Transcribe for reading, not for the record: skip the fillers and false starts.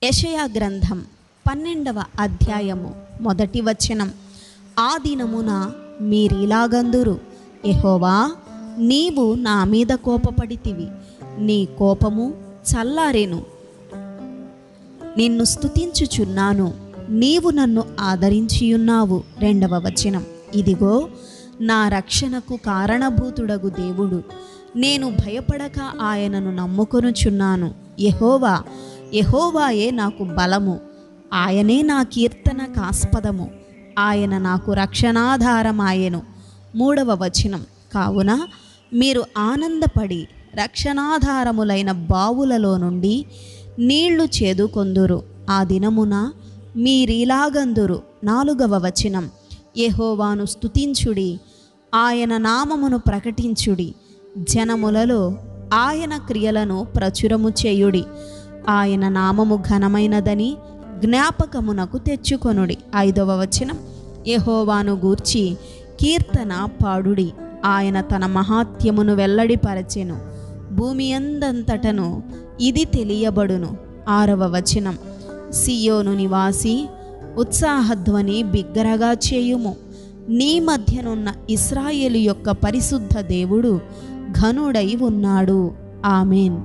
యెషయా గ్రంథం 12వ అధ్యాయము 1వ వచనం. ఆ దినమున మీరిలాగందురు, యెహోవా నీవు నా మీద కోపపడితివి, నీ కోపము చల్లారెను. నిన్ను స్తుతించుచున్నాను, నీవు నన్ను ఆదరించియున్నావు. 2వ వచనం. ఇదిగో నా రక్షణకు కారణభూతుడగు దేవుడు, నేను భయపడక ఆయనను నమ్ముకొనుచున్నాను. యెహోవాయే నాకు బలము, ఆయనే నా కీర్తనకాస్పదము, ఆయన నాకు రక్షణాధారమాయెను. 3వ వచనం. కావున మీరు ఆనందపడి రక్షణాధారములైన బావులలో నుండి నీళ్లు చేదుకొందురు. ఆ దినమున మీరిలాగందురు. 4వ వచనం. యెహోవాను స్తుతించుడి, ఆయన నామమును ప్రకటించుడి, జనములలో ఆయన క్రియలను ప్రచురము చేయుడి. ఆయన నామము ఘనమైనదని జ్ఞాపకమునకు తెచ్చుకొనుడి. 5వ వచనం. యెహోవాను గూర్చి కీర్తన పాడుడి, ఆయన తన మహాత్యమును వెల్లడిపరచెను, భూమి అందంతటను ఇది తెలియబడును. 6వ వచనం. సియోను నివాసి ఉత్సాహధ్వని బిగ్గరగా చేయుము, నీ మధ్యనున్న ఇశ్రాయేలు యొక్క పరిశుద్ధ దేవుడు ఘనుడై ఉన్నాడు. ఆమేన్.